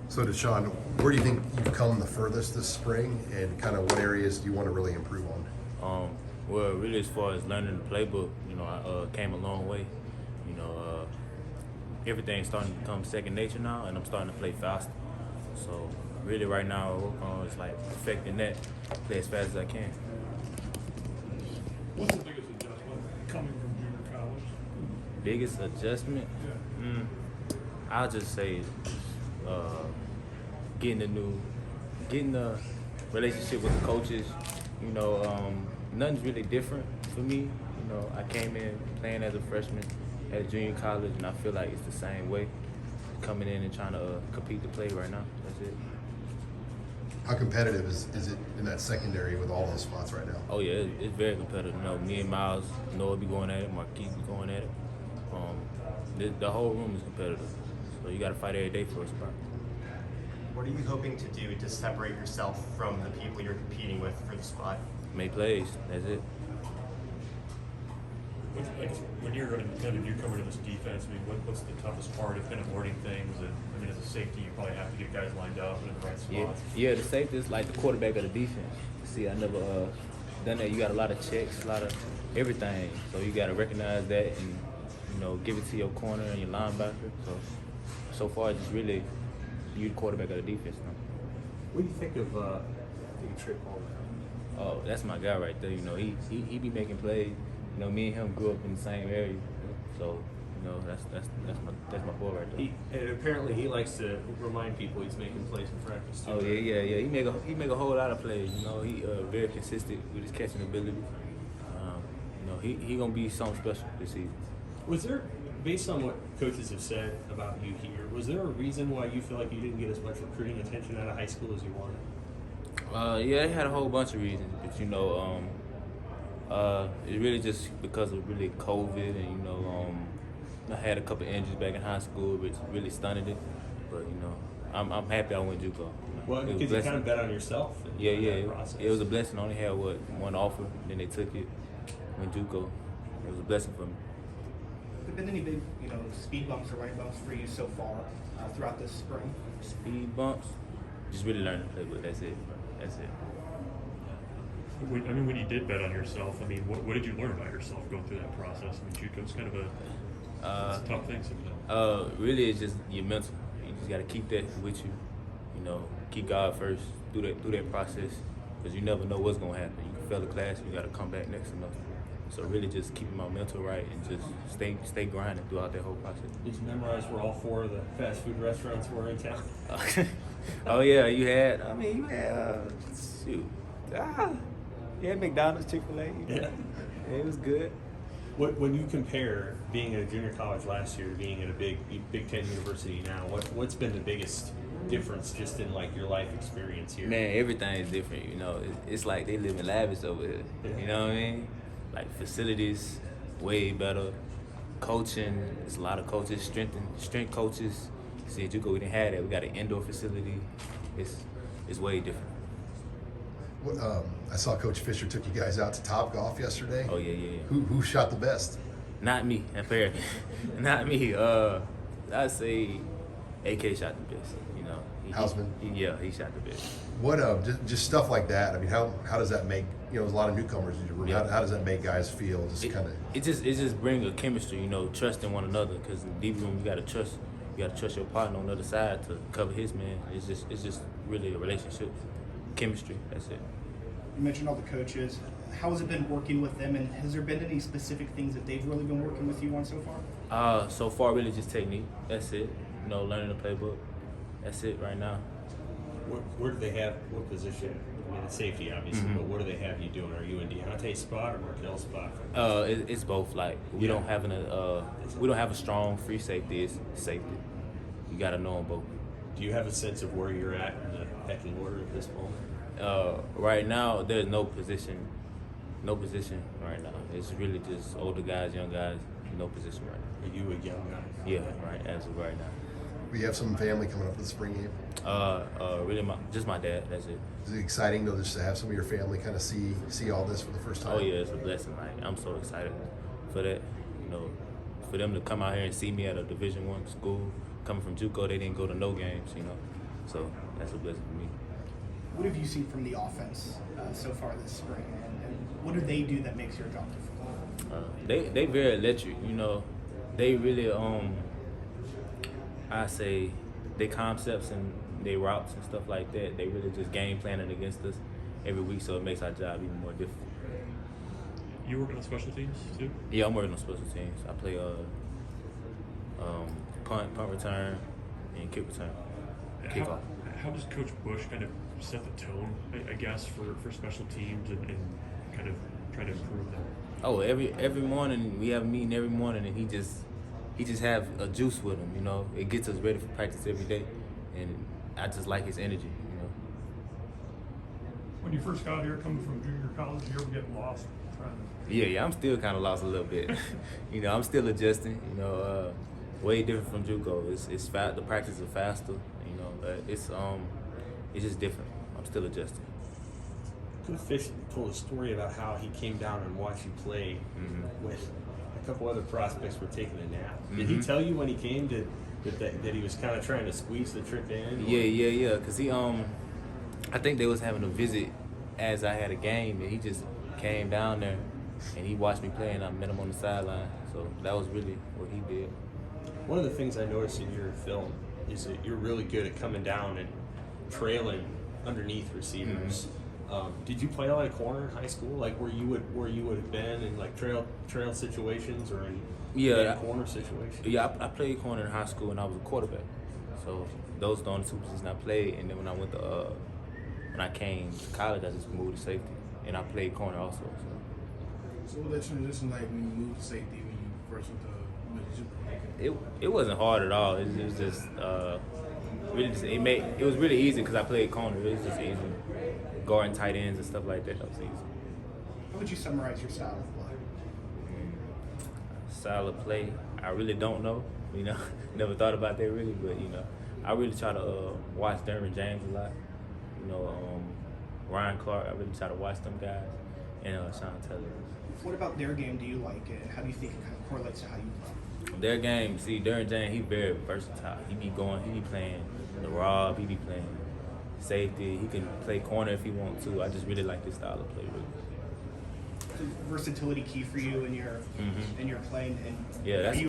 So DeShon, where do you think you've come the furthest this spring, and kind of what areas do you want to really improve on? Well, really, as far as learning the playbook, I came a long way. Everything's starting to become second nature now, and I'm starting to play faster. So, really, right now, what I work on is like perfecting that, play as fast as I can. What's the biggest adjustment coming from junior college? Biggest adjustment? Yeah. I'll just say getting the relationship with the coaches. Nothing's really different for me. I came in playing as a freshman at junior college, and I feel like it's the same way. Coming in and trying to compete to play right now. That's it. How competitive is it in that secondary with all those spots right now? Oh yeah, it's very competitive. Me and Miles, Noah be going at it, Marquise be going at it. The whole room is competitive, so you got to fight every day for a spot. What are you hoping to do to separate yourself from the people you're competing with for the spot? Make plays. That's it. When you're kind of a newcomer to this defense, what's the toughest part of kind of learning things? And as a safety, you probably have to get guys lined up in the right spots. Yeah, the safety is like the quarterback of the defense. See, I never done that. You got a lot of checks, a lot of everything. So you got to recognize that and give it to your corner and your linebacker. So far, it's just really you the quarterback of the defense now. What do you think of the Trip Hall? Oh, that's my guy right there. He be making plays. Me and him grew up in the same area, so that's my boy right there. And apparently he likes to remind people he's making plays in practice too. Oh yeah. He make a whole lot of plays. He very consistent with his catching ability. He gonna be something special this season. Was there, based on what coaches have said about you here, was there a reason why you feel like you didn't get as much recruiting attention out of high school as you wanted? Yeah, they had a whole bunch of reasons, but it's really just because of really COVID, and I had a couple injuries back in high school, which really stunted it. But I'm happy I went JUCO. Well, because you kind of bet on yourself. Yeah. It was a blessing. I only had one offer, then they took it. Went JUCO. It was a blessing for me. Have there been any big, speed bumps or right bumps for you so far throughout this spring? Speed bumps, just really learning to play with. That's it. When you did bet on yourself, what did you learn about yourself going through that process? JUCO's kind of it's a tough thing sometimes. Really, it's just your mental. You just got to keep that with you. Keep God first through that process, because you never know what's gonna happen. You can fail the class, you got to come back next semester. So really, just keeping my mental right and just stay grinding throughout that whole process. Did you memorize where all 4 of the fast food restaurants were in town? Oh yeah, you had yeah, McDonald's, Chick-fil-A. Yeah, it was good. When you compare being at a junior college last year, being at a Big Ten university now, what's been the biggest difference just in like your life experience here? Man, everything is different. It's like they live in lavish over here. Yeah. You know what I mean? Like facilities, way better. Coaching, there's a lot of coaches, strength coaches. See, at JUCO we didn't have that. We got an indoor facility. It's way different. I saw Coach Fisher took you guys out to Top Golf yesterday. Oh yeah. Who shot the best? Not me, apparently. Not me. I'd say AK shot the best. Hausman? He shot the best. What just stuff like that? How does that make there's a lot of newcomers in your room? Yeah. How does that make guys feel? It just brings a chemistry, trust in one another. Because in the deep room, you gotta trust your partner on the other side to cover his man. It's just really a relationship, chemistry. That's it. You mentioned all the coaches. How has it been working with them, and has there been any specific things that they've really been working with you on so far? So far, really just technique. That's it. Learning the playbook. That's it right now. Where do they have what position? It's safety, obviously, but what do they have you doing? Are you in Deontay's spot or Markel's spot? It's both. Like we don't have a strong free safety. It's safety. You got to know them both. Do you have a sense of where you're at in the pecking order at this moment? Right now, there's no position right now. It's really just older guys, young guys, no position right now. Are you a young guy? Yeah, right, as of right now. We have some family coming up for the spring game. Really, just my dad. That's it. Is it exciting though, just to have some of your family kind of see all this for the first time? Oh yeah, it's a blessing. Like I'm so excited for that. For them to come out here and see me at a Division I school, coming from JUCO, they didn't go to no games. So that's a blessing for me. What have you seen from the offense so far this spring, and what do they do that makes your job difficult? They very electric, you know. They really I say their concepts and their routes and stuff like that, they really just game planning against us every week, so it makes our job even more difficult. You working on special teams too? Yeah, I'm working on special teams. I play punt return, and kick return, kickoff. How does Coach Bush kind of set the tone, I guess, for special teams and kind of try to improve them? Oh, every morning we have a meeting every morning, and he just have a juice with him. You know, it gets us ready for practice every day, and I just like his energy. You know. When you first got here, coming from junior college, you ever get lost trying to? Yeah, I'm still kind of lost a little bit. You know, I'm still adjusting. You know, way different from JUCO. It's fast. The practices are faster. You know, it's just different. I'm still adjusting. Coach Fish told a story about how he came down and watched you play when a couple other prospects were taking a nap. Did he tell you when he came that he was kind of trying to squeeze the trip in? Yeah. Cause he I think they was having a visit as I had a game, and he just came down there and he watched me play, and I met him on the sideline. So that was really what he did. One of the things I noticed in your film is that you're really good at coming down and trailing underneath receivers. Did you play a lot of corner in high school, like where you would have been in like trail situations or in corner situations? Yeah, I played corner in high school, and I was a quarterback. So those are the only two positions I played. And then when I came to college, I just moved to safety, and I played corner also. So what that transition like when you moved to safety when you first went to It wasn't hard at all. It was just it was really easy because I played corner. It was just easy. Guarding tight ends and stuff like that was easy. How would you summarize your style of play? Style of play, I really don't know. You know, never thought about that really, but you know, I really try to watch Derwin James a lot. You know, Ryan Clark. I really try to watch them guys, and Sean Taylor. What about their game do you like, and how do you think it kind of correlates to how you play? Their game, see, Derwin James, he very versatile. He be playing the rob, he be playing safety. He can play corner if he wants to. I just really like this style of play. Really. Versatility key for you in your in your playing. And yeah, that's